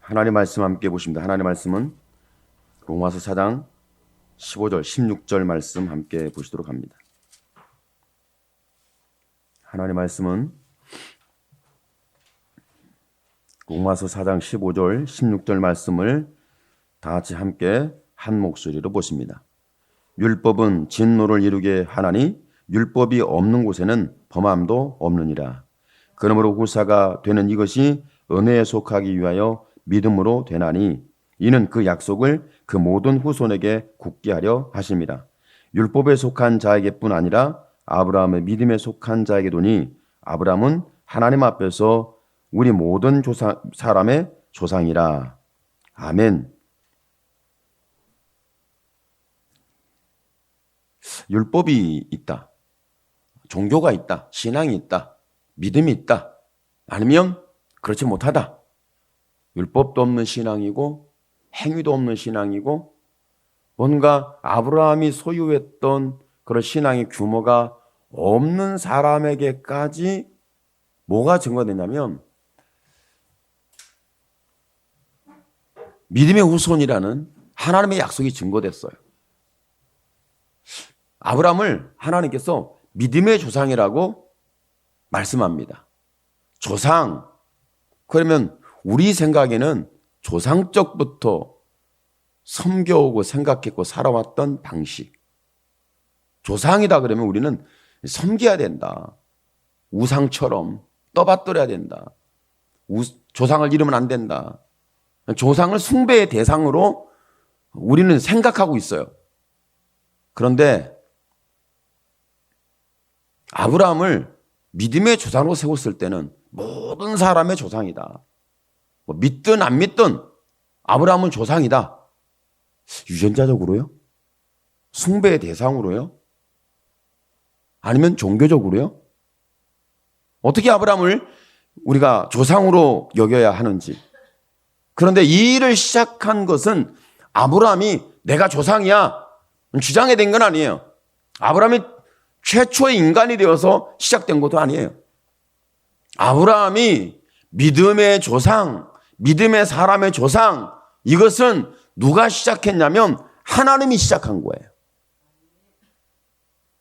하나님 말씀 함께 보십니다. 하나님 말씀은 로마서 4장 15절, 16절 말씀 함께 보시도록 합니다. 하나님 말씀은 로마서 4장 15절, 16절 말씀을 다 같이 함께 한 목소리로 보십니다. 율법은 진노를 이루게 하나니 율법이 없는 곳에는 범함도 없느니라. 그러므로 후사가 되는 이것이 은혜에 속하기 위하여 믿음으로 되나니 이는 그 약속을 그 모든 후손에게 굳게 하려 하심이라. 율법에 속한 자에게뿐 아니라 아브라함의 믿음에 속한 자에게도니 아브라함은 하나님 앞에서 우리 모든 사람의 조상이라. 아멘. 율법이 있다, 종교가 있다, 신앙이 있다, 믿음이 있다, 아니면 그렇지 못하다. 율법도 없는 신앙이고 행위도 없는 신앙이고 뭔가 아브라함이 소유했던 그런 신앙의 규모가 없는 사람에게까지 뭐가 증거되냐면 믿음의 후손이라는 하나님의 약속이 증거됐어요. 아브라함을 하나님께서 믿음의 조상이라고 말씀합니다. 조상, 그러면 우리 생각에는 조상적부터 섬겨오고 생각했고 살아왔던 방식. 조상이다 그러면 우리는 섬겨야 된다. 우상처럼 떠받들어야 된다. 조상을 잃으면 안 된다. 조상을 숭배의 대상으로 우리는 생각하고 있어요. 그런데 아브라함을 믿음의 조상으로 세웠을 때는 모든 사람의 조상이다. 믿든 안 믿든 아브라함은 조상이다. 유전자적으로요? 숭배의 대상으로요? 아니면 종교적으로요? 어떻게 아브라함을 우리가 조상으로 여겨야 하는지. 그런데 이 일을 시작한 것은 아브라함이 내가 조상이야 주장해 된 건 아니에요. 아브라함이 최초의 인간이 되어서 시작된 것도 아니에요. 아브라함이 믿음의 조상, 믿음의 사람의 조상, 이것은 누가 시작했냐면 하나님이 시작한 거예요.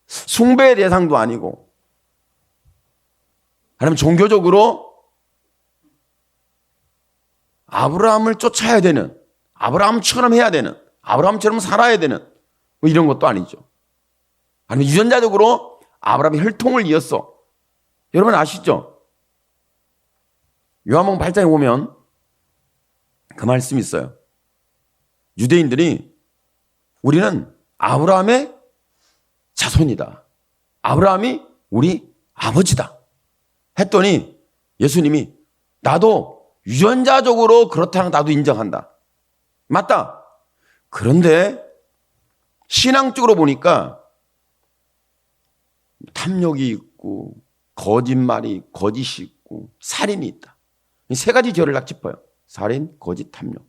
숭배의 대상도 아니고, 아니면 종교적으로 아브라함을 쫓아야 되는, 아브라함처럼 해야 되는, 아브라함처럼 살아야 되는 뭐 이런 것도 아니죠. 아니면 유전자적으로 아브라함이 혈통을 이었어. 여러분 아시죠? 요한복음 8장에 보면 그 말씀이 있어요. 유대인들이 우리는 아브라함의 자손이다. 아브라함이 우리 아버지다. 했더니 예수님이 나도 유전자적으로 그렇다는 나도 인정한다. 맞다. 그런데 신앙적으로 보니까 탐욕이 있고 거짓말이 거짓이 있고 살인이 있다. 이 세 가지 죄를 딱 짚어요. 살인, 거짓, 탐욕.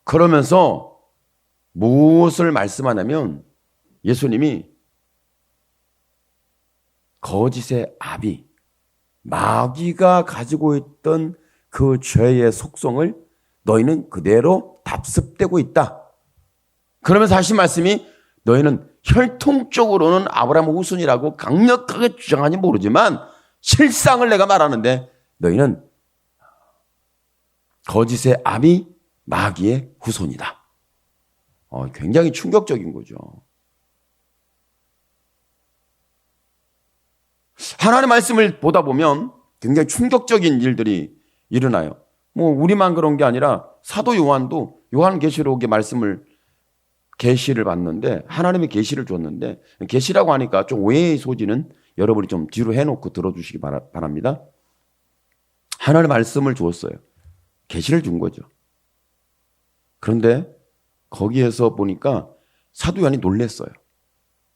그러면서 무엇을 말씀하냐면 예수님이 거짓의 아비, 마귀가 가지고 있던 그 죄의 속성을 너희는 그대로 답습되고 있다. 그러면서 하신 말씀이 너희는 혈통적으로는 아브라함 후손이라고 강력하게 주장하는지 모르지만 실상을 내가 말하는데 너희는 거짓의 아비 마귀의 후손이다. 굉장히 충격적인 거죠. 하나님의 말씀을 보다 보면 굉장히 충격적인 일들이 일어나요. 우리만 그런 게 아니라 사도 요한도 요한계시록의 말씀을 계시를 받는데 하나님의 계시를 줬는데 계시라고 하니까 좀 오해의 소지는 여러분이 좀 뒤로 해놓고 들어주시기 바랍니다. 하나님의 말씀을 주었어요. 계시를 준 거죠. 그런데 거기에서 보니까 사도 요한이 놀랐어요.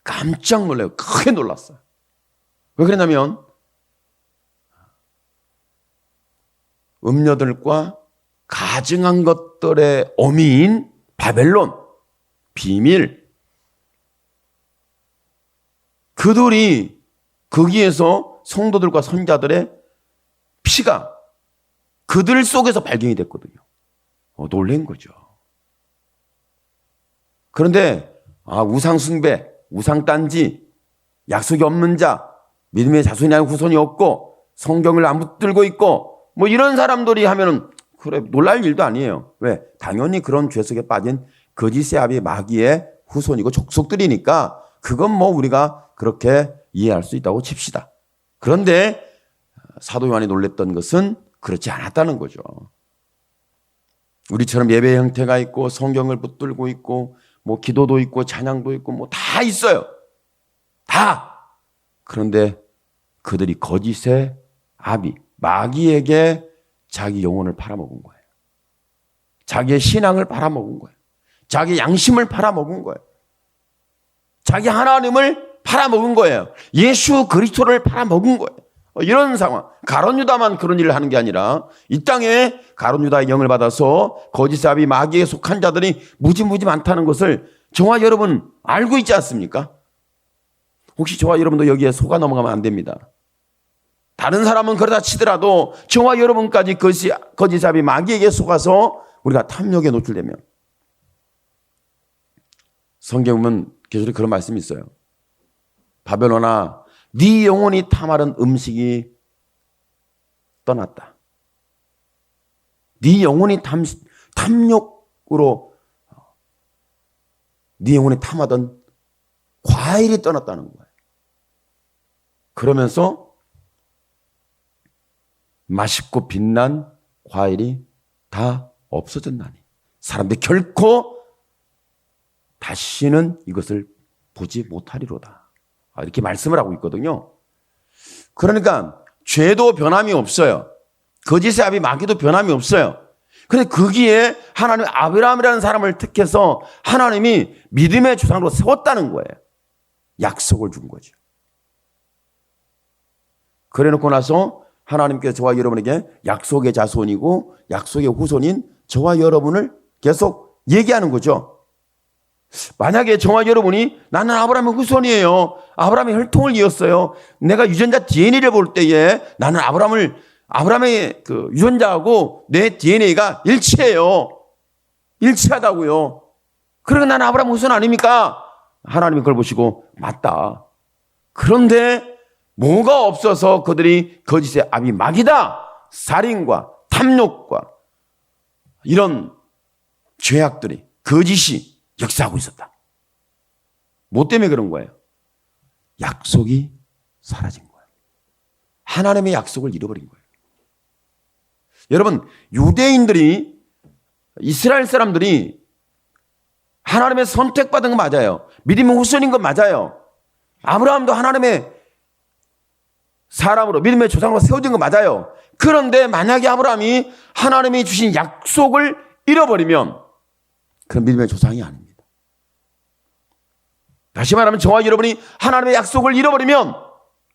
깜짝 놀라요. 크게 놀랐어요. 왜 그랬냐면 음녀들과 가증한 것들의 어미인 바벨론, 비밀, 그들이 거기에서 성도들과 선자들의 피가 그들 속에서 발견이 됐거든요. 놀란 거죠. 그런데 우상숭배, 우상딴지, 약속이 없는 자, 믿음의 자손이 아니고 후손이 없고 성경을 안 붙들고 있고 뭐 이런 사람들이 하면은 그래 놀랄 일도 아니에요. 왜? 당연히 그런 죄 속에 빠진 거짓의 아비 마귀의 후손이고 족속들이니까 그건 뭐 우리가 그렇게 이해할 수 있다고 칩시다. 그런데 사도 요한이 놀랬던 것은 그렇지 않았다는 거죠. 우리처럼 예배의 형태가 있고 성경을 붙들고 있고 뭐 기도도 있고 찬양도 있고 뭐 다 있어요. 다. 그런데 그들이 거짓의 아비 마귀에게 자기 영혼을 팔아먹은 거예요. 자기의 신앙을 팔아먹은 거예요. 자기 양심을 팔아먹은 거예요. 자기 하나님을 팔아먹은 거예요. 예수 그리스도를 팔아먹은 거예요. 이런 상황. 가룟 유다만 그런 일을 하는 게 아니라 이 땅에 가룟 유다의 영을 받아서 거짓의 아비 마귀에 속한 자들이 무지무지 많다는 것을 저와 여러분 알고 있지 않습니까? 혹시 저와 여러분도 여기에 속아 넘어가면 안 됩니다. 다른 사람은 그러다 치더라도 저와 여러분까지 거짓의 아비 마귀에게 속아서 우리가 탐욕에 노출되면 성경 보면 계절에 그런 말씀이 있어요. 바벨론아 네 영혼이 탐하는 음식이 떠났다. 네 영혼이 탐욕으로 네 영혼이 탐하던 과일이 떠났다는 거예요. 그러면서 맛있고 빛난 과일이 다 없어졌나니 사람들이 결코 다시는 이것을 보지 못하리로다. 이렇게 말씀을 하고 있거든요. 그러니까 죄도 변함이 없어요. 거짓의 아비 마귀도 변함이 없어요. 그런데 거기에 하나님이 아브라함이라는 사람을 택해서 하나님이 믿음의 조상으로 세웠다는 거예요. 약속을 준 거죠. 그래 놓고 나서 하나님께서 저와 여러분에게 약속의 자손이고 약속의 후손인 저와 여러분을 계속 얘기하는 거죠. 만약에 저와 여러분이 나는 아브라함의 후손이에요. 아브라함의 혈통을 이었어요. 내가 유전자 DNA를 볼 때에 나는 아브라함의 그 유전자하고 내 DNA가 일치해요. 일치하다고요. 그러니까 나는 아브라함 후손 아닙니까? 하나님이 그걸 보시고 맞다. 그런데 뭐가 없어서 그들이 거짓의 아비 마귀다. 살인과 탐욕과 이런 죄악들이 거짓이 역사하고 있었다. 뭐 때문에 그런 거예요? 약속이 사라진 거예요. 하나님의 약속을 잃어버린 거예요. 여러분, 유대인들이 이스라엘 사람들이 하나님의 선택받은 거 맞아요. 믿음의 후손인 건 맞아요. 아브라함도 하나님의 사람으로 믿음의 조상으로 세워진 거 맞아요. 그런데 만약에 아브라함이 하나님이 주신 약속을 잃어버리면 그건 믿음의 조상이 아닙니다. 다시 말하면 저와 여러분이 하나님의 약속을 잃어버리면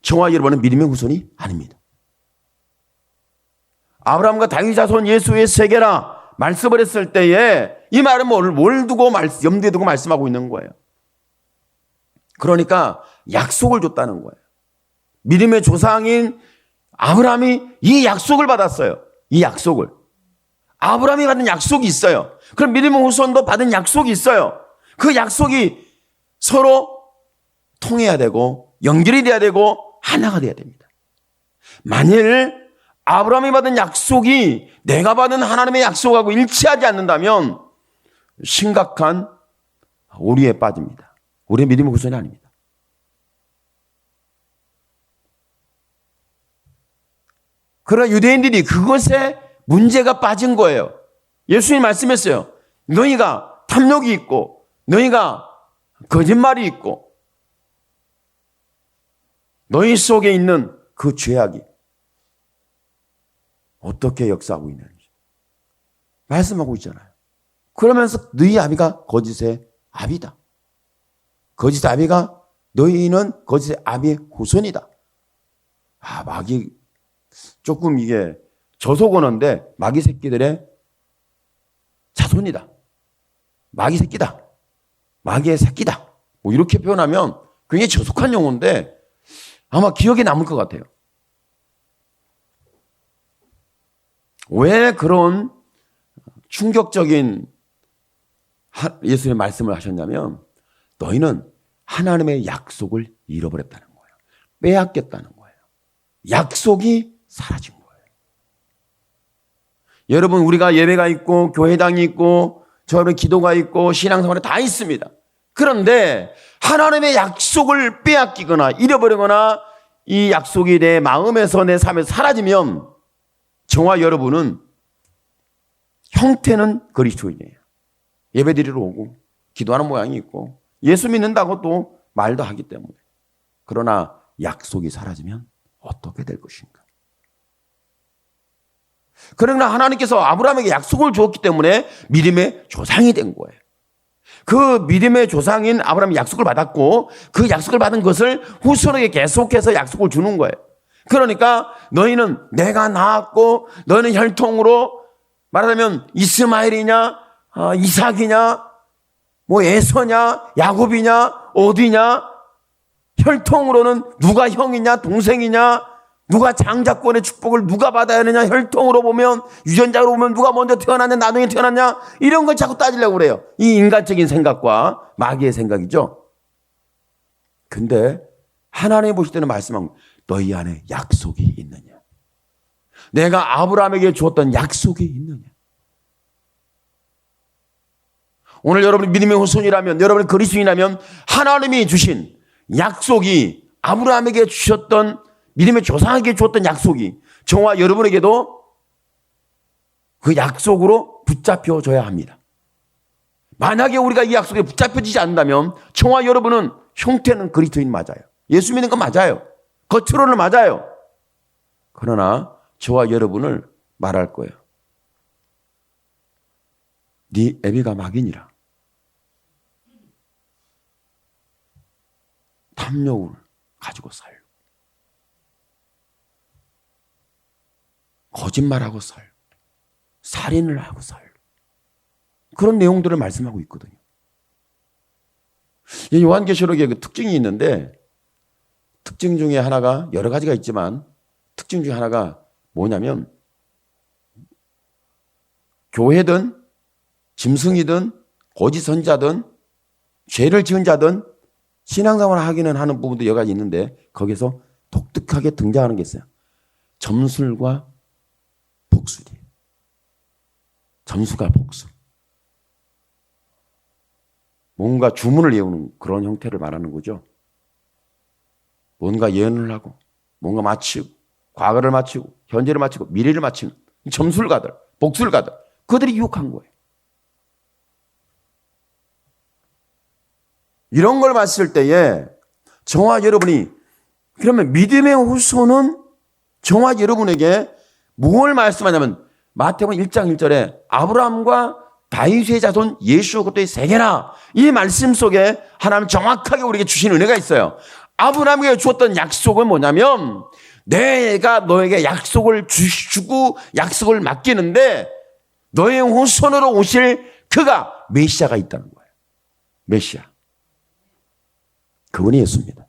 저와 여러분은 믿음의 후손이 아닙니다. 아브라함과 다윗 자손 예수의 세계라 말씀을 했을 때에 이 말은 뭘 두고 염두에 두고 말씀하고 있는 거예요. 그러니까 약속을 줬다는 거예요. 믿음의 조상인 아브라함이 이 약속을 받았어요. 이 약속을. 아브라함이 받은 약속이 있어요. 그럼 믿음의 후손도 받은 약속이 있어요. 그 약속이 서로 통해야 되고 연결이 돼야 되고 하나가 돼야 됩니다. 만일 아브라함이 받은 약속이 내가 받은 하나님의 약속하고 일치하지 않는다면 심각한 오류에 빠집니다. 우리의 믿음의 후손이 아닙니다. 그러나 유대인들이 그것에 문제가 빠진 거예요. 예수님이 말씀했어요. 너희가 탐욕이 있고 너희가 거짓말이 있고 너희 속에 있는 그 죄악이 어떻게 역사하고 있는지 말씀하고 있잖아요. 그러면서 너희 아비가 거짓의 아비다. 거짓의 아비가 너희는 거짓의 아비의 후손이다. 마귀 조금 이게 저속언어인데 마귀 새끼들의 자손이다. 마귀 새끼다. 마귀의 새끼다. 뭐 이렇게 표현하면 굉장히 저속한 용어인데 아마 기억에 남을 것 같아요. 왜 그런 충격적인 예수님의 말씀을 하셨냐면 너희는 하나님의 약속을 잃어버렸다는 거예요. 빼앗겼다는 거예요. 약속이 사라진 거예요. 여러분, 우리가 예배가 있고 교회당이 있고 저는 기도가 있고 신앙생활이 다 있습니다. 그런데 하나님의 약속을 빼앗기거나 잃어버리거나 이 약속이 내 마음에서 내 삶에서 사라지면 저와 여러분은 형태는 그리스도인이에요. 예배드리러 오고 기도하는 모양이 있고 예수 믿는다고 또 말도 하기 때문에. 그러나 약속이 사라지면 어떻게 될 것인가? 그러나 하나님께서 아브라함에게 약속을 주었기 때문에 믿음의 조상이 된 거예요. 그 믿음의 조상인 아브라함이 약속을 받았고 그 약속을 받은 것을 후손에게 계속해서 약속을 주는 거예요. 그러니까 너희는 내가 낳았고 너희는 혈통으로 말하자면 이스마엘이냐 이삭이냐 뭐 에서냐 야곱이냐 어디냐 혈통으로는 누가 형이냐 동생이냐 누가 장자권의 축복을 누가 받아야 하느냐 혈통으로 보면 유전자로 보면 누가 먼저 태어났냐 나중에 태어났냐 이런 걸 자꾸 따지려고 그래요. 이 인간적인 생각과 마귀의 생각이죠. 근데 하나님이 보실 때는 말씀한 너희 안에 약속이 있느냐 내가 아브라함에게 주었던 약속이 있느냐. 오늘 여러분이 믿음의 후손이라면 여러분이 그리스도인이라면 하나님이 주신 약속이 아브라함에게 주셨던 믿음의 조상에게 주었던 약속이 저와 여러분에게도 그 약속으로 붙잡혀줘야 합니다. 만약에 우리가 이 약속에 붙잡혀지지 않는다면 저와 여러분은 형태는 그리스도인 맞아요. 예수 믿는 건 맞아요. 겉으로는 맞아요. 그러나 저와 여러분을 말할 거예요. 네 애비가 막이니라. 탐욕을 가지고 살고 거짓말하고 살고 살인을 하고 살고 그런 내용들을 말씀하고 있거든요. 이 요한계시록에 그 특징이 있는데 특징 중에 하나가 여러 가지가 있지만 특징 중에 하나가 뭐냐면 교회든 짐승이든 거짓 선자든 죄를 지은 자든 신앙생활을 하기는 하는 부분도 여러 가지 있는데 거기서 독특하게 등장하는 게 있어요. 점술과 복술이에요. 점수가 복술. 뭔가 주문을 외우는 그런 형태를 말하는 거죠. 뭔가 예언을 하고 뭔가 맞히고 과거를 맞히고 현재를 맞히고 미래를 맞히는 점술가들, 복술가들 그들이 유혹한 거예요. 이런 걸 봤을 때에 저와 여러분이 그러면 믿음의 후손은 저와 여러분에게 무엇을 말씀하냐면 마태복음 1장 1절에 아브라함과 다윗의 자손 예수 그리스도의 세계라 이 말씀 속에 하나님 정확하게 우리에게 주신 은혜가 있어요. 아브라함에게 주었던 약속은 뭐냐면 내가 너에게 약속을 주고 약속을 맡기는데 너의 후손으로 오실 그가 메시아가 있다는 거예요. 메시아. 그분이 예수입니다.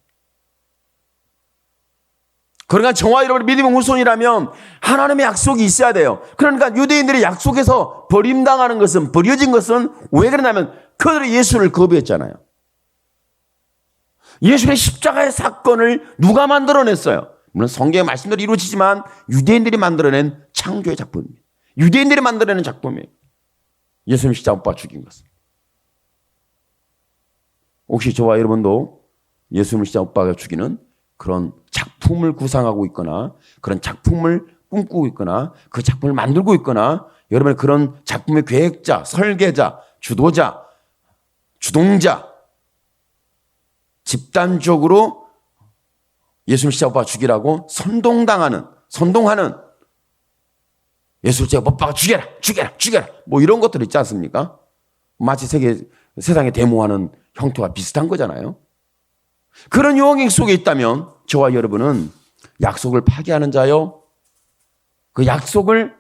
그러니까 저와 여러분이 믿음의 후손이라면 하나님의 약속이 있어야 돼요. 그러니까 유대인들이 약속에서 버림당하는 것은 버려진 것은 왜 그러냐면 그들이 예수를 거부했잖아요. 예수의 십자가의 사건을 누가 만들어냈어요? 물론 성경의 말씀대로 이루어지지만 유대인들이 만들어낸 창조의 작품입니다. 유대인들이 만들어낸 작품이에요. 예수님 십자가 못 박아 죽인 것은. 혹시 저와 여러분도 예수님을 십자가 못 박아 죽이는 그런 작품을 구상하고 있거나 그런 작품을 꿈꾸고 있거나 그 작품을 만들고 있거나 여러분의 그런 작품의 계획자, 설계자, 주도자, 주동자 집단적으로 예수님을 십자가 못 박아 죽이라고 선동하는 예수를 제가 못 박아 죽여라 뭐 이런 것들 있지 않습니까? 마치 세상에 데모하는 형태와 비슷한 거잖아요. 그런 유혹 속에 있다면 저와 여러분은 약속을 파기하는 자요, 그 약속을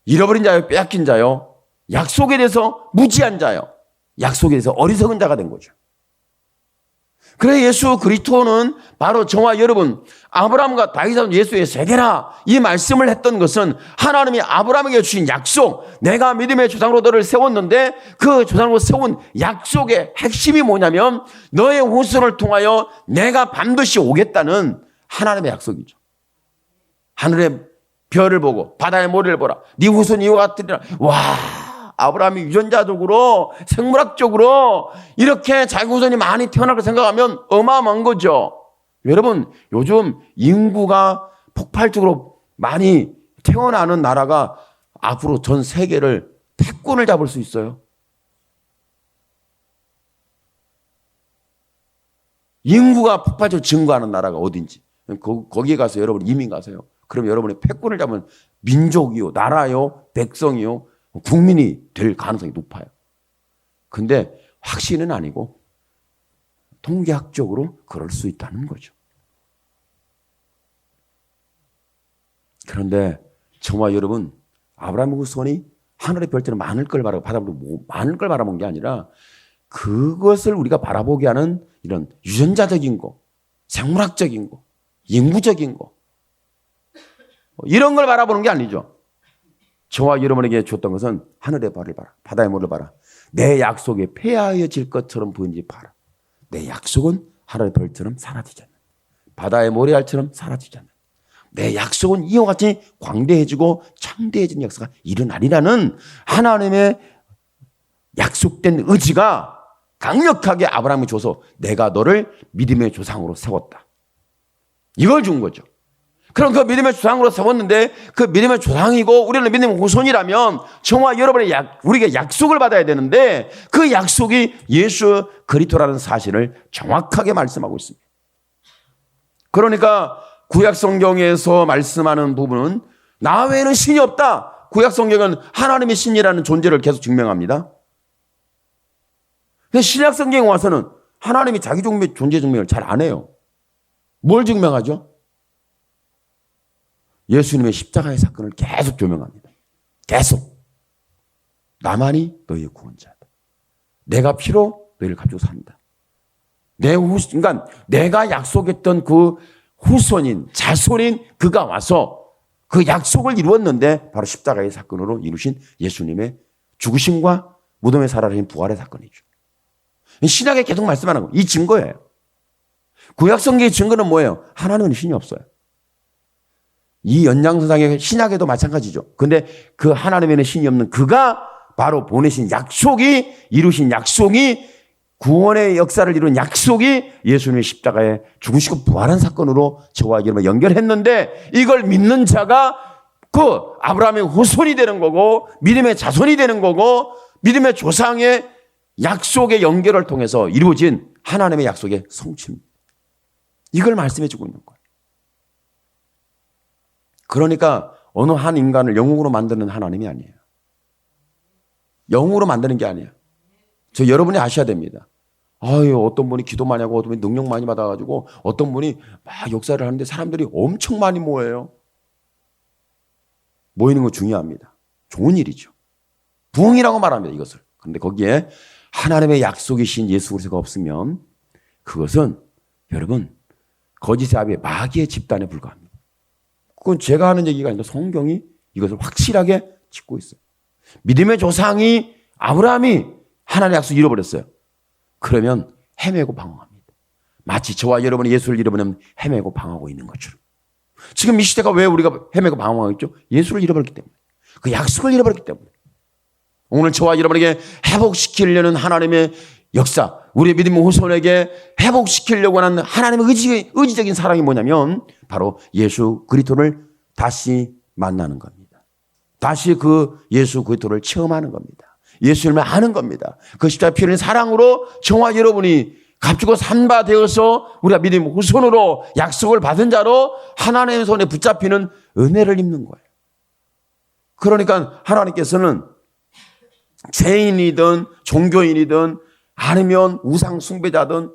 잃어버린 자요, 빼앗긴 자요, 약속에 대해서 무지한 자요, 약속에 대해서 어리석은 자가 된 거죠. 그래 예수 그리스도는 바로 저와 여러분 아브라함과 다윗은 예수의 세계라 이 말씀을 했던 것은 하나님이 아브라함에게 주신 약속, 내가 믿음의 조상으로 너를 세웠는데 그 조상으로 세운 약속의 핵심이 뭐냐면 너의 후손을 통하여 내가 반드시 오겠다는 하나님의 약속이죠. 하늘의 별을 보고 바다의 모래를 보라. 네 후손이 이와 같으리라. 와, 아브라함이 유전자적으로 생물학적으로 이렇게 자기 후손이 많이 태어날 거 생각하면 어마어마한 거죠. 여러분 요즘 인구가 폭발적으로 많이 태어나는 나라가 앞으로 전 세계를 패권을 잡을 수 있어요. 인구가 폭발적으로 증가하는 나라가 어딘지 거기에 가서 여러분 이민 가세요. 그럼 여러분의 패권을 잡은 민족이요, 나라요, 백성이요, 국민이 될 가능성이 높아요. 근데 확신은 아니고 통계학적으로 그럴 수 있다는 거죠. 그런데 저와 여러분 아브라함의 후손이 하늘의 별처럼 많을 걸 바라보고 많을 걸 바라본 게 아니라 그것을 우리가 바라보게 하는 이런 유전자적인 거, 생물학적인 거, 인구적인 거 이런 걸 바라보는 게 아니죠. 저와 여러분에게 줬던 것은 하늘의 별을 봐라. 바다의 모래를 봐라. 내 약속에 폐하여질 것처럼 보이는지 봐라. 내 약속은 하늘의 별처럼 사라지지 않는다. 바다의 모래알처럼 사라지지 않는다. 내 약속은 이와 같이 광대해지고 창대해지는 역사가 일어나리라는 하나님의 약속된 의지가 강력하게 아브라함이 줘서 내가 너를 믿음의 조상으로 세웠다. 이걸 준 거죠. 그럼 그 믿음의 조상으로 세웠는데 그 믿음의 조상이고 우리는 믿음의 후손이라면 저와 여러분의 우리가 약속을 받아야 되는데 그 약속이 예수 그리스도라는 사실을 정확하게 말씀하고 있습니다. 그러니까 구약 성경에서 말씀하는 부분은 나 외에는 신이 없다. 구약 성경은 하나님의 신이라는 존재를 계속 증명합니다. 근데 신약 성경에 와서는 하나님이 자기 존재 증명을 잘 안 해요. 뭘 증명하죠? 예수님의 십자가의 사건을 계속 조명합니다. 계속. 나만이 너희의 구원자다. 내가 피로 너희를 가지고 산다. 그러니까 내가 약속했던 그 후손인 자손인 그가 와서 그 약속을 이루었는데 바로 십자가의 사건으로 이루신 예수님의 죽으심과 무덤에 살아나신 부활의 사건이죠. 신약에 계속 말씀하는 거. 이 증거예요. 구약 성경의 증거는 뭐예요? 하나님은 신이 없어요. 이 연장선상의 신약에도 마찬가지죠. 근데 그 하나님에는 신이 없는 그가 바로 보내신 약속이 이루신 약속이 구원의 역사를 이룬 약속이 예수님의 십자가에 죽으시고 부활한 사건으로 저와 여러분 연결했는데 이걸 믿는 자가 그 아브라함의 후손이 되는 거고 믿음의 자손이 되는 거고 믿음의 조상의 약속의 연결을 통해서 이루어진 하나님의 약속의 성취입니다. 이걸 말씀해 주고 있는 거예요. 그러니까 어느 한 인간을 영웅으로 만드는 하나님이 아니에요. 영웅으로 만드는 게 아니에요. 저 여러분이 아셔야 됩니다. 어떤 분이 기도 많이 하고 어떤 분이 능력 많이 받아가지고 어떤 분이 막 역사를 하는데 사람들이 엄청 많이 모여요. 모이는 거 중요합니다. 좋은 일이죠. 부흥이라고 말합니다. 이것을. 그런데 거기에 하나님의 약속이신 예수 그리스도가 없으면 그것은 여러분 거짓의 아비의 마귀의 집단에 불과합니다. 그건 제가 하는 얘기가 아니라 성경이 이것을 확실하게 짚고 있어요. 믿음의 조상이 아브라함이 하나님의 약속을 잃어버렸어요. 그러면 헤매고 방황합니다. 마치 저와 여러분이 예수를 잃어버리면 헤매고 방황하고 있는 것처럼. 지금 이 시대가 왜 우리가 헤매고 방황하고 있죠? 예수를 잃어버렸기 때문에. 그 약속을 잃어버렸기 때문에. 오늘 저와 여러분에게 회복시키려는 하나님의 역사, 우리의 믿음의 후손에게 회복시키려고 하는 하나님의 의지적인 사랑이 뭐냐면 바로 예수 그리스도를 다시 만나는 겁니다. 다시 그 예수 그리스도를 체험하는 겁니다. 예수님을 아는 겁니다. 그 십자가 피 흘린 사랑으로 저와 여러분이 값주고 산바 되어서 우리가 믿음의 후손으로 약속을 받은 자로 하나님의 손에 붙잡히는 은혜를 입는 거예요. 그러니까 하나님께서는 죄인이든 종교인이든 아니면 우상 숭배자든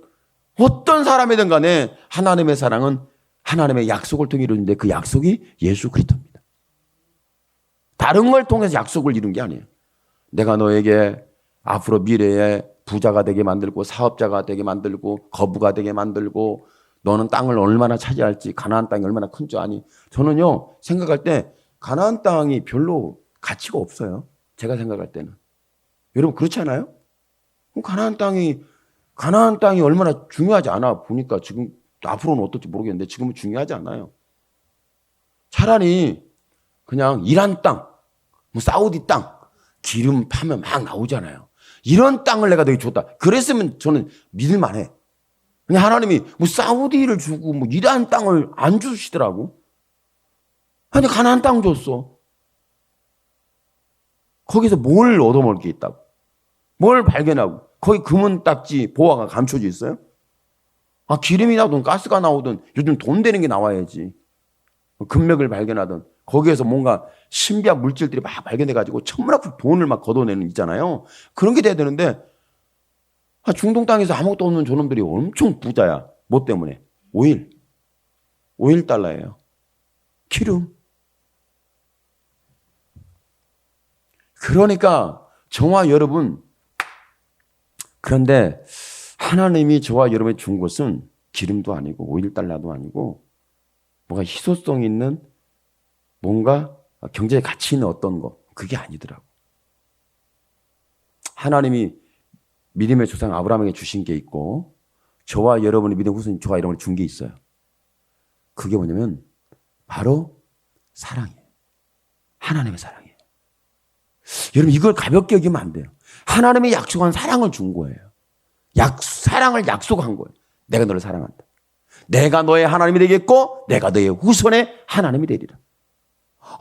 어떤 사람이든 간에 하나님의 사랑은 하나님의 약속을 통해 이루는데 그 약속이 예수 그리스도입니다. 다른 걸 통해서 약속을 이룬 게 아니에요. 내가 너에게 앞으로 미래에 부자가 되게 만들고 사업자가 되게 만들고 거부가 되게 만들고 너는 땅을 얼마나 차지할지 가나안 땅이 얼마나 큰 줄 아니. 저는요 생각할 때 가나안 땅이 별로 가치가 없어요. 제가 생각할 때는. 여러분 그렇지 않아요? 가나안 땅이 얼마나 중요하지 않아 보니까 지금 앞으로는 어떨지 모르겠는데 지금은 중요하지 않아요. 차라리 그냥 이란 땅, 뭐 사우디 땅 기름 파면 막 나오잖아요. 이런 땅을 내가 되게 줬다. 그랬으면 저는 믿을만해. 그냥 하나님이 뭐 사우디를 주고 뭐 이란 땅을 안 주시더라고. 아니 가나안 땅 줬어. 거기서 뭘 얻어먹을 게 있다고? 뭘 발견하고? 거기 금은 딱지 보화가 감춰져 있어요? 아 기름이 나오든 가스가 나오든 요즘 돈 되는 게 나와야지. 금맥을 발견하든 거기에서 뭔가 신비한 물질들이 막 발견돼가지고 천문학적 돈을 막 걷어내는 있잖아요. 그런 게 돼야 되는데 중동 땅에서 아무것도 없는 저놈들이 엄청 부자야. 뭐 때문에? 오일 달러예요. 기름. 그러니까 저와 여러분 그런데 하나님이 저와 여러분이 준 것은 기름도 아니고 오일 달러도 아니고 뭔가 희소성 있는 뭔가 경제의 가치 있는 어떤 거 그게 아니더라고. 하나님이 믿음의 조상 아브라함에게 주신 게 있고 저와 여러분이 믿음 후손 저와 여러분이 준 게 있어요. 그게 뭐냐면 바로 사랑이에요. 하나님의 사랑이에요. 여러분 이걸 가볍게 여기면 안 돼요. 하나님이 약속한 사랑을 준 거예요. 사랑을 약속한 거예요. 내가 너를 사랑한다. 내가 너의 하나님이 되겠고 내가 너의 후손의 하나님이 되리라.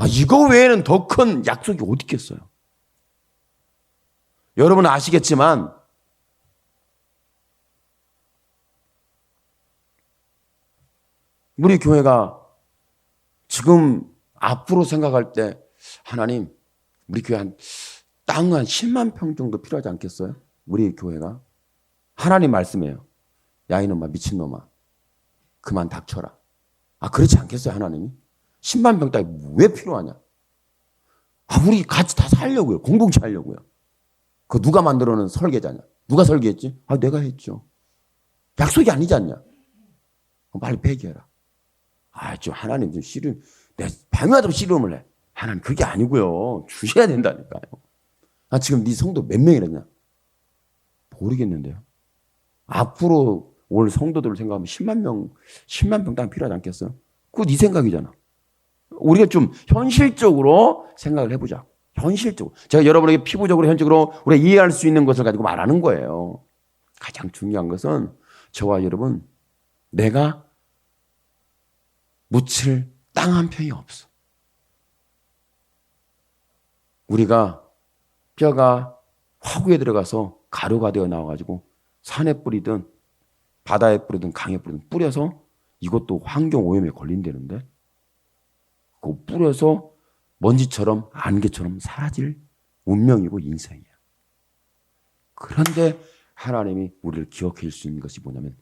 이거 외에는 더 큰 약속이 어디 있겠어요? 여러분은 아시겠지만 우리 교회가 지금 앞으로 생각할 때 하나님 우리 교회 땅 한 10만 평 정도 필요하지 않겠어요? 우리 교회가 하나님 말씀이에요. 야 이놈아 미친놈아 그만 닥쳐라. 그렇지 않겠어요 하나님이? 10만 평 땅이 왜 필요하냐? 우리 같이 다 살려고요. 공동체 하려고요. 그 누가 만들어놓은 설계자냐? 누가 설계했지? 내가 했죠. 약속이 아니지 않냐? 빨리 폐기해라. 좀 하나님 좀 씨름, 내가 밤마다 씨름을 해. 하나님 그게 아니고요. 주셔야 된다니까요. 지금 네 성도 몇 명이랬냐? 모르겠는데요. 앞으로 올 성도들을 생각하면 10만 평 땅 필요하지 않겠어요? 그거 네 생각이잖아. 우리가 좀 현실적으로 생각을 해보자. 현실적으로. 제가 여러분에게 피부적으로 현실적으로 우리가 이해할 수 있는 것을 가지고 말하는 거예요. 가장 중요한 것은 저와 여러분 내가 묻힐 땅 한 평이 없어. 우리가 뼈가 화구에 들어가서 가루가 되어 나와가지고 산에 뿌리든 바다에 뿌리든 강에 뿌리든 뿌려서 이것도 환경 오염에 걸린다는데 그거 뿌려서 먼지처럼 안개처럼 사라질 운명이고 인생이야. 그런데 하나님이 우리를 기억할 수 있는 것이 뭐냐면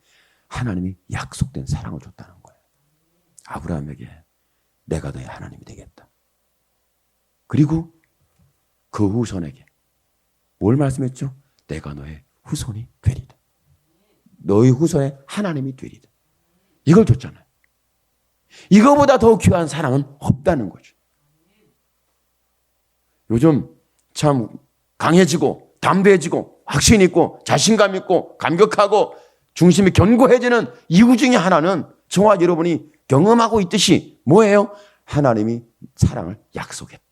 하나님이 약속된 사랑을 줬다는 거예요. 아브라함에게 내가 너의 하나님이 되겠다. 그리고 그 후손에게 뭘 말씀했죠? 내가 너의 후손이 되리라. 너의 후손의 하나님이 되리라. 이걸 줬잖아요. 이거보다 더 귀한 사랑은 없다는 거죠. 요즘 참 강해지고 담대해지고 확신 있고 자신감 있고 감격하고 중심이 견고해지는 이유 중에 하나는 저와 여러분이 경험하고 있듯이 뭐예요? 하나님이 사랑을 약속했다.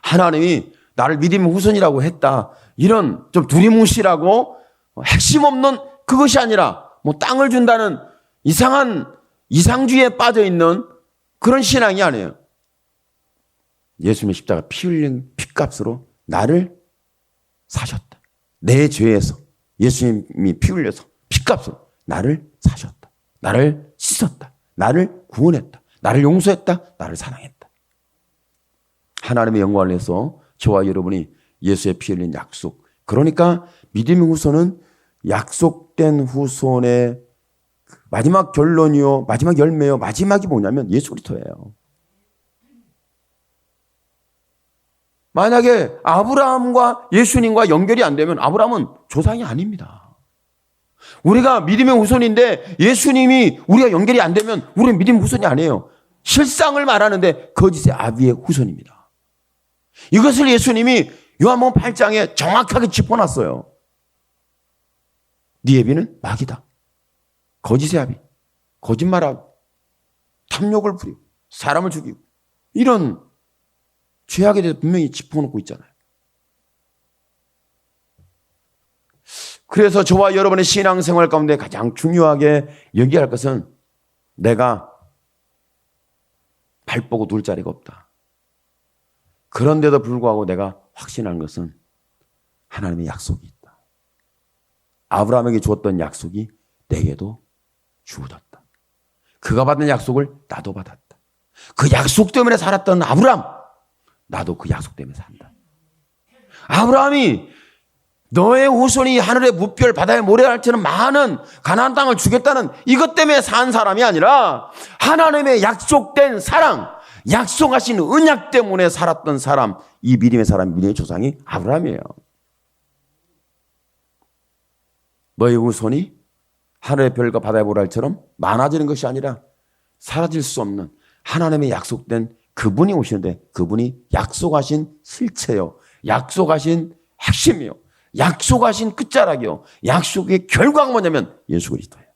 하나님이 나를 믿음의 후손이라고 했다. 이런 좀 두리뭉실하고 핵심 없는 그것이 아니라 뭐 땅을 준다는 이상한 이상주의에 빠져 있는 그런 신앙이 아니에요. 예수님의 십자가 피 흘린 피값으로 나를 사셨다. 내 죄에서 예수님이 피 흘려서 피값으로 나를 사셨다. 나를 씻었다. 나를 구원했다. 나를 용서했다. 나를 사랑했다. 하나님의 영광을 위해서 저와 여러분이 예수의 피 흘린 약속. 그러니까 믿음의 후손은 약속된 후손의 마지막 결론이요. 마지막 열매요. 마지막이 뭐냐면 예수 그리스도예요. 만약에 아브라함과 예수님과 연결이 안 되면 아브라함은 조상이 아닙니다. 우리가 믿음의 후손인데 예수님이 우리가 연결이 안 되면 우리는 믿음의 후손이 아니에요. 실상을 말하는데 거짓의 아비의 후손입니다. 이것을 예수님이 요한복음 8장에 정확하게 짚어놨어요. 네 애비는 마귀다. 거짓의 아비, 거짓말하고 탐욕을 부리고 사람을 죽이고 이런 죄악에 대해서 분명히 짚어놓고 있잖아요. 그래서 저와 여러분의 신앙생활 가운데 가장 중요하게 여기야 할 것은 내가 발 뻗고 둘 자리가 없다. 그런데도 불구하고 내가 확신하는 것은 하나님의 약속이 있다. 아브라함에게 주었던 약속이 내게도 주어졌다. 그가 받은 약속을 나도 받았다. 그 약속 때문에 살았던 아브라함, 나도 그 약속 때문에 산다. 아브라함이 너의 후손이 하늘의 무별 바다의 모래알처럼 많은 가나안 땅을 주겠다는 이것 때문에 산 사람이 아니라 하나님의 약속된 사랑, 약속하신 언약 때문에 살았던 사람, 이 믿음의 사람, 믿음의 조상이 아브라함이에요. 너의 후손이 하늘의 별과 바다의 모래알처럼 많아지는 것이 아니라 사라질 수 없는 하나님의 약속된 그분이 오시는데 그분이 약속하신 실체요. 약속하신 핵심이요. 약속하신 끝자락이요. 약속의 결과가 뭐냐면 예수 그리스도예요.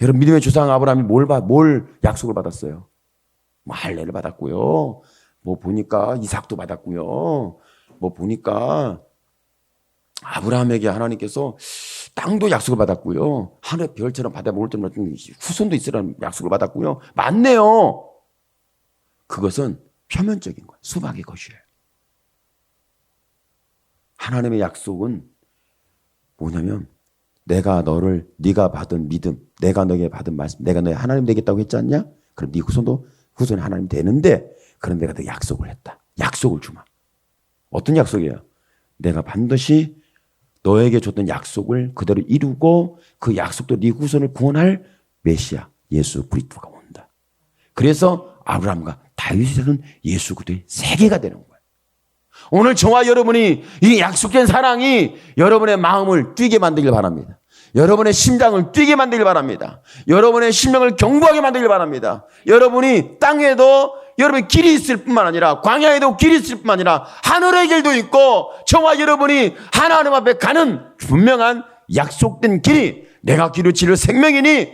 여러분 믿음의 조상 아브라함이 뭘 약속을 받았어요? 뭐 할례를 받았고요. 뭐 보니까 이삭도 받았고요. 뭐 보니까 아브라함에게 하나님께서 땅도 약속을 받았고요. 하늘의 별처럼 바다에 모을 때는 후손도 있으라는 약속을 받았고요. 맞네요. 그것은 표면적인 거예요. 수박의 것이에요. 하나님의 약속은 뭐냐면 내가 네가 받은 믿음, 내가 너에게 받은 말씀, 내가 너의 하나님 되겠다고 했지 않냐? 그럼 네 후손이 하나님 되는데 그런데 내가 너 약속을 했다. 약속을 주마. 어떤 약속이에요? 내가 반드시 너에게 줬던 약속을 그대로 이루고 그 약속도 네 후손을 구원할 메시아 예수 그리스도가 온다. 그래서 아브라함과 다윗에서는 예수 그리스도의 세계가 되는 거예요. 오늘 저와 여러분이 이 약속된 사랑이 여러분의 마음을 뛰게 만들길 바랍니다. 여러분의 심장을 뛰게 만들길 바랍니다. 여러분의 심령을 견고하게 만들길 바랍니다. 여러분이 땅에도 여러분의 길이 있을 뿐만 아니라 광야에도 길이 있을 뿐만 아니라 하늘의 길도 있고 저와 여러분이 하나님 앞에 가는 분명한 약속된 길이 내가 길을 치를 생명이니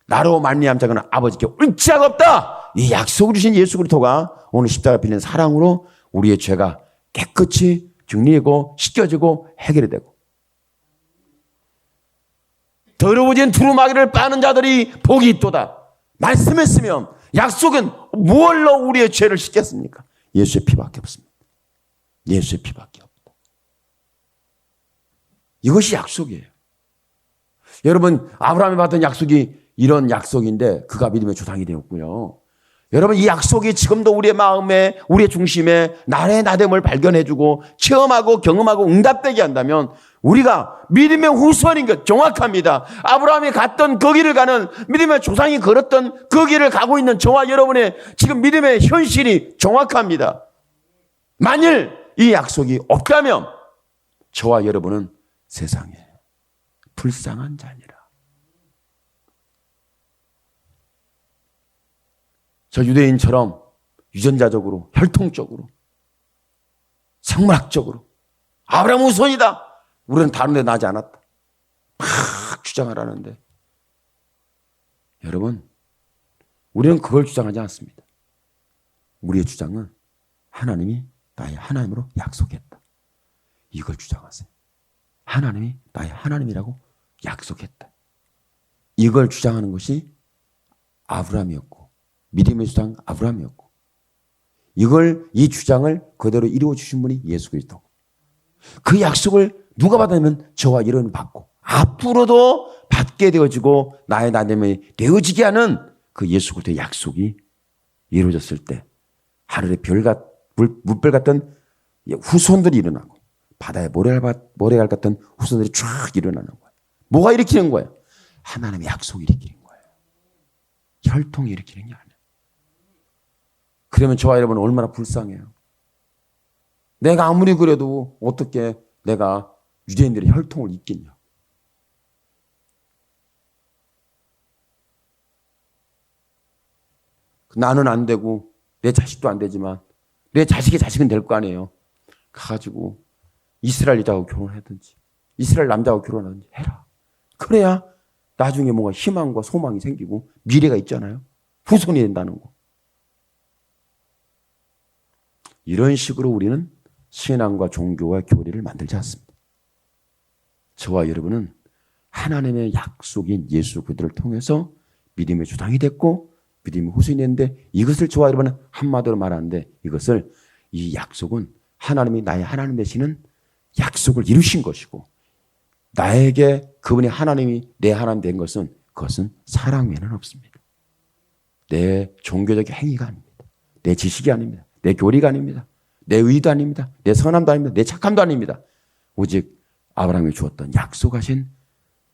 나로 말미암 자는 아버지께 울자가 없다. 이 약속을 주신 예수 그리스도가 오늘 십자가 빌린 사랑으로 우리의 죄가 깨끗이 정리되고 씻겨지고 해결이 되고 더러워진 두루마기를 빠는 자들이 복이 있도다. 말씀했으면 약속은 무엇로 우리의 죄를 씻겠습니까? 예수의 피밖에 없습니다. 예수의 피밖에 없다. 이것이 약속이에요. 여러분 아브라함이 받은 약속이 이런 약속인데 그가 믿음의 조상이 되었고요. 여러분 이 약속이 지금도 우리의 마음에 우리의 중심에 나의 나됨을 발견해주고 체험하고 경험하고 응답되게 한다면 우리가 믿음의 후손인 것 정확합니다. 아브라함이 갔던 그 길을 가는 믿음의 조상이 걸었던 그 길을 가고 있는 저와 여러분의 지금 믿음의 현실이 정확합니다. 만일 이 약속이 없다면 저와 여러분은 세상에 불쌍한 자니라. 저 유대인처럼 유전자적으로 혈통적으로 생물학적으로 아브라함 후손이다. 우리는 다른 데 나지 않았다. 막 주장을 하는데 여러분 우리는 그걸 주장하지 않습니다. 우리의 주장은 하나님이 나의 하나님으로 약속했다. 이걸 주장하세요. 하나님이 나의 하나님이라고 약속했다. 이걸 주장하는 것이 아브라함이었고 믿음의 주장 아브라함이었고 이 주장을 그대로 이루어 주신 분이 예수 그리스도. 그 약속을 누가 받으면 저와 여러분이 받고 앞으로도 받게 되어지고 나의 나됨이 되어지게 하는 그 예수 그리스도의 약속이 이루어졌을 때 하늘의 물별 같은 후손들이 일어나고 바다의 모래알 같은 후손들이 쫙 일어나는 거예요. 뭐가 일으키는 거예요? 하나님의 약속이 일으키는 거예요. 혈통이 일으키는 게 아니에요. 그러면 저와 여러분은 얼마나 불쌍해요. 내가 아무리 그래도 어떻게 내가 유대인들의 혈통을 잇겠냐. 나는 안 되고 내 자식도 안 되지만 내 자식의 자식은 될 거 아니에요. 가가지고 이스라엘 여자하고 결혼하든지 이스라엘 남자하고 결혼하든지 해라. 그래야 나중에 뭔가 희망과 소망이 생기고 미래가 있잖아요. 후손이 된다는 거. 이런 식으로 우리는 신앙과 종교와 교리를 만들지 않습니다. 저와 여러분은 하나님의 약속인 예수 그리스도를 통해서 믿음의 주당이 됐고 믿음의 후손이 됐는데, 이것을 저와 여러분은 한마디로 말하는데, 이것을 이 약속은 하나님이 나의 하나님 되시는 약속을 이루신 것이고, 나에게 그분이 하나님이 내 하나님 된 것은 그것은 사랑 외에는 없습니다. 내 종교적 행위가 아닙니다. 내 지식이 아닙니다. 내 교리가 아닙니다. 내 의도 아닙니다. 내 선함도 아닙니다. 내 착함도 아닙니다. 오직 아브라함이 주었던 약속하신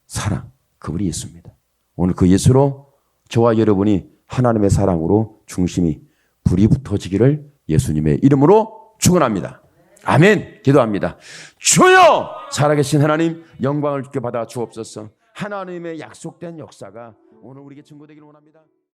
사랑, 그분이 예수입니다. 오늘 그 예수로 저와 여러분이 하나님의 사랑으로 중심이 불이 붙어지기를 예수님의 이름으로 축원합니다. 아멘. 기도합니다. 주여, 살아계신 하나님, 영광을 주께 받아 주옵소서. 하나님의 약속된 역사가 오늘 우리에게 증거되기를 원합니다.